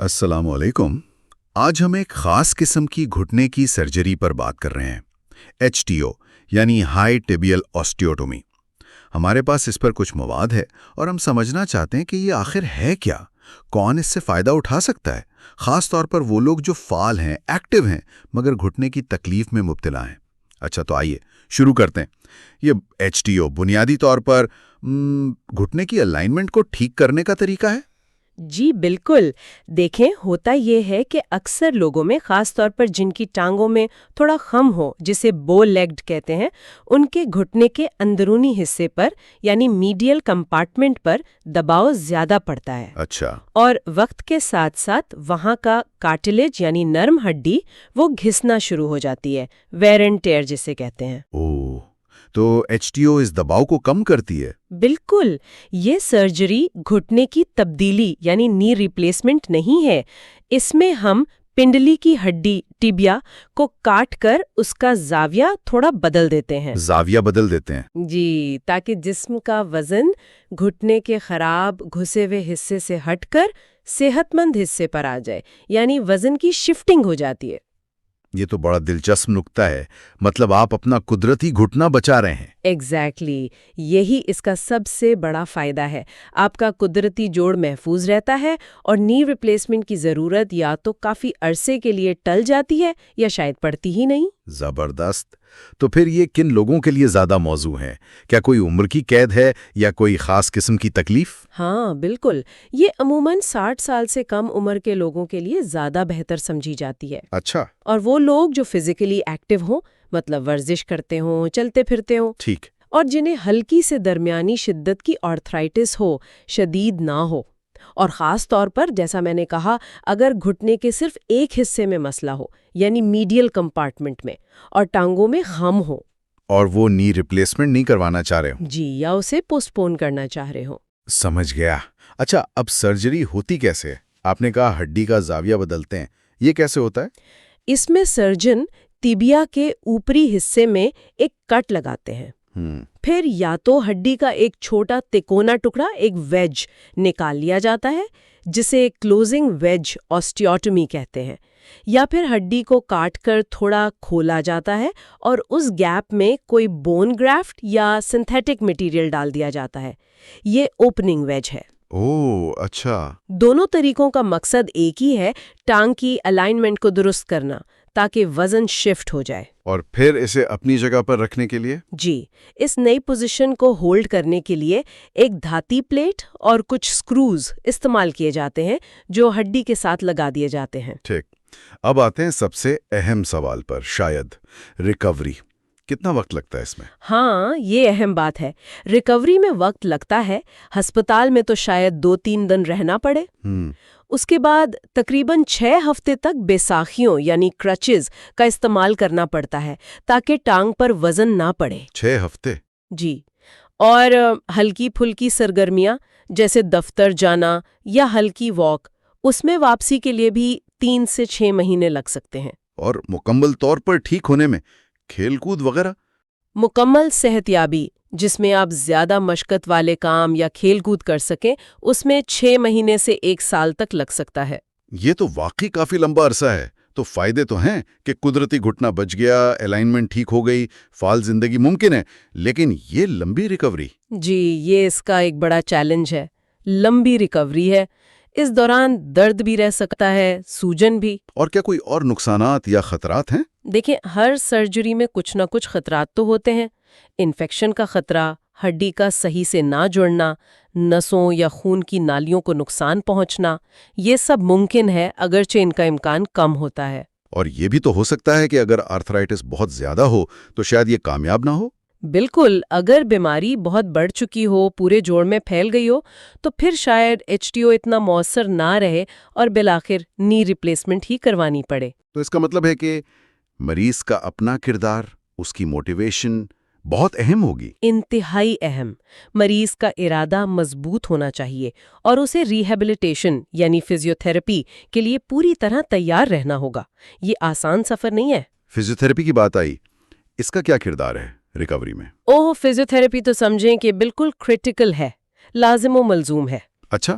السلام علیکم۔ آج ہم ایک خاص قسم کی گھٹنے کی سرجری پر بات کر رہے ہیں، HTO یعنی ہائی ٹیبیل آسٹیوٹومی۔ ہمارے پاس اس پر کچھ مواد ہے اور ہم سمجھنا چاہتے ہیں کہ یہ آخر ہے کیا، کون اس سے فائدہ اٹھا سکتا ہے، خاص طور پر وہ لوگ جو فعال ہیں، ایکٹیو ہیں، مگر گھٹنے کی تکلیف میں مبتلا ہیں۔ اچھا، تو آئیے شروع کرتے ہیں۔ یہ HTO بنیادی طور پر گھٹنے کی الائنمنٹ کو ٹھیک کرنے کا طریقہ ہے؟ جی بالکل، دیکھیں ہوتا یہ ہے کہ اکثر لوگوں میں، خاص طور پر جن کی ٹانگوں میں تھوڑا خم ہو، جسے بو لیگڈ کہتے ہیں، ان کے گھٹنے کے اندرونی حصے پر یعنی میڈیل کمپارٹمنٹ پر دباؤ زیادہ پڑتا ہے۔ اچھا۔ اور وقت کے ساتھ ساتھ وہاں کا کارٹلیج یعنی نرم ہڈی وہ گھسنا شروع ہو جاتی ہے، ویئر اینڈ ٹیئر جسے کہتے ہیں۔ اوہ، تو HTO اس دباؤ کو کم کرتی ہے؟ بالکل، یہ سرجری گھٹنے کی تبدیلی یعنی نی ریپلیسمنٹ نہیں ہے۔ اس میں ہم پنڈلی کی ہڈی ٹیبیا کو کاٹ کر اس کا زاویہ تھوڑا بدل دیتے ہیں۔ زاویہ بدل دیتے ہیں؟ جی، تاکہ جسم کا وزن گھٹنے کے خراب گھسے ہوئے حصے سے ہٹ کر صحت مند حصے پر آ جائے، یعنی وزن کی شفٹنگ ہو جاتی ہے۔ یہ تو بڑا دلچسپ نکتہ ہے، مطلب آپ اپنا قدرتی گھٹنا بچا رہے ہیں۔ ایگزیکٹلی، یہی اس کا سب سے بڑا فائدہ ہے۔ آپ کا قدرتی جوڑ محفوظ رہتا ہے اور نی ریپلیسمنٹ کی ضرورت یا تو کافی عرصے کے لیے ٹل جاتی ہے یا شاید پڑتی ہی نہیں۔ زبردست۔ تو پھر یہ کن لوگوں کے لیے زیادہ موزوں ہے؟ کیا کوئی عمر کی قید ہے یا کوئی خاص قسم کی تکلیف؟ ہاں بالکل، یہ عموماً 60 سال سے کم عمر کے لوگوں کے لیے زیادہ بہتر سمجھی جاتی ہے۔ اچھا۔ اور وہ لوگ جو فزیکلی ایکٹیو ہوں، مطلب ورزش کرتے ہوں، چلتے پھرتے ہوں، ٹھیک۔ اور جنہیں ہلکی سے درمیانی شدت کی آرتھرائٹس ہو، شدید نہ ہو، اور خاص طور پر جیسا میں نے کہا، اگر گھٹنے کے صرف ایک حصے میں مسئلہ ہو یعنی میڈیل کمپارٹمنٹ میں، اور ٹانگوں میں خم ہو، اور وہ نی ریپلیسمنٹ نہیں کروانا چاہ رہے ہوں؟ جی، یا اسے پوسٹ پون کرنا چاہ رہے ہوں۔ سمجھ گیا۔ اچھا، اب سرجری ہوتی کیسے ہے؟ آپ نے کہا ہڈی کا زاویہ بدلتے ہیں، یہ کیسے ہوتا ہے؟ اس میں سرجن تیبیا کے اوپری حصے میں ایک کٹ لگاتے ہیں، پھر یا تو ہڈی کا ایک چھوٹا تکونا ٹکڑا، ایک ویج، نکال لیا جاتا ہے، جسے کلوزنگ ویج آسٹیوٹومی کہتے ہیں، یا پھر ہڈی کو کاٹ کر تھوڑا کھولا جاتا ہے اور اس گیپ میں کوئی بون گرافٹ یا سنتھیٹک مٹیریل ڈال دیا جاتا ہے۔ یہ اوپننگ ویج ہے۔ اوہ، اچھا۔ دونوں طریقوں کا مقصد ایک ہی ہے، ٹانگ کی الائنمنٹ کو درست کرنا تاکہ وزن شفٹ ہو جائے۔ اور پھر اسے اپنی جگہ پر رکھنے کے لیے؟ جی، اس نئی پوزیشن کو ہولڈ کرنے کے لیے ایک دھاتی پلیٹ اور کچھ سکروز استعمال کیے جاتے ہیں جو ہڈی کے ساتھ لگا دیے جاتے ہیں۔ ٹھیک۔ اب آتے ہیں سب سے اہم سوال پر، شاید ریکوری۔ کتنا وقت لگتا ہے اس میں؟ ہاں، یہ اہم بات ہے۔ ریکوری میں وقت لگتا ہے، ہسپتال میں تو شاید 2-3 دن رہنا پڑے۔ اس کے بعد تقریباً 6 ہفتے تک بیساکھیوں یعنی کرچز کا استعمال کرنا پڑتا ہے تاکہ ٹانگ پر وزن نہ پڑے۔ 6 ہفتے؟ جی، اور ہلکی پھلکی سرگرمیاں جیسے دفتر جانا یا ہلکی واک، اس میں واپسی کے لیے بھی 3 سے 6 مہینے لگ سکتے ہیں۔ اور مکمل طور پر ٹھیک ہونے میں کھیل کود وغیرہ؟ مکمل صحت یابی جس میں آپ زیادہ مشقت والے کام یا کھیل کود کر سکیں، اس میں 6 مہینے سے 1 سال تک لگ سکتا ہے۔ یہ تو واقعی کافی لمبا عرصہ ہے۔ تو فائدے تو ہیں کہ قدرتی گھٹنا بچ گیا، الائنمنٹ ٹھیک ہو گئی، فعال زندگی ممکن ہے، لیکن یہ لمبی ریکوری؟ جی، یہ اس کا ایک بڑا چیلنج ہے۔ لمبی ریکوری ہے، اس دوران درد بھی رہ سکتا ہے، سوجن بھی۔ اور کیا کوئی اور نقصانات یا خطرات ہیں؟ دیکھیں، ہر سرجری میں کچھ نہ کچھ خطرات تو ہوتے ہیں۔ انفیکشن کا خطرہ، ہڈی کا صحیح سے نہ جڑنا، نسوں یا خون کی نالیوں کو نقصان پہنچنا، یہ سب ممکن ہے اگرچہ ان کا امکان کم ہوتا ہے۔ اور یہ بھی تو ہو سکتا ہے کہ اگر آرتھرائٹس بہت زیادہ ہو تو شاید یہ کامیاب نہ ہو؟ بالکل، اگر بیماری بہت بڑھ چکی ہو، پورے جوڑ میں پھیل گئی ہو، تو پھر شاید HTO اتنا مؤثر نہ رہے اور بالآخر نی ریپلیسمنٹ ہی کروانی پڑے۔ تو اس کا مطلب ہے کہ مریض کا اپنا کردار، اس کی موٹیویشن بہت اہم ہوگی۔ انتہائی اہم۔ مریض کا ارادہ مضبوط ہونا چاہیے اور اسے ریہیبلیٹیشن یعنی فزیوتھراپی کے لیے پوری طرح تیار رہنا ہوگا۔ یہ آسان سفر نہیں ہے۔ فزیوتھراپی کی بات آئی، اس کا کیا کردار ہے ریکوری میں؟ فزیوتھراپی تو سمجھیں کہ بالکل کریٹیکل ہے، لازم و ملزوم ہے۔ اچھا،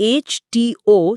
HTO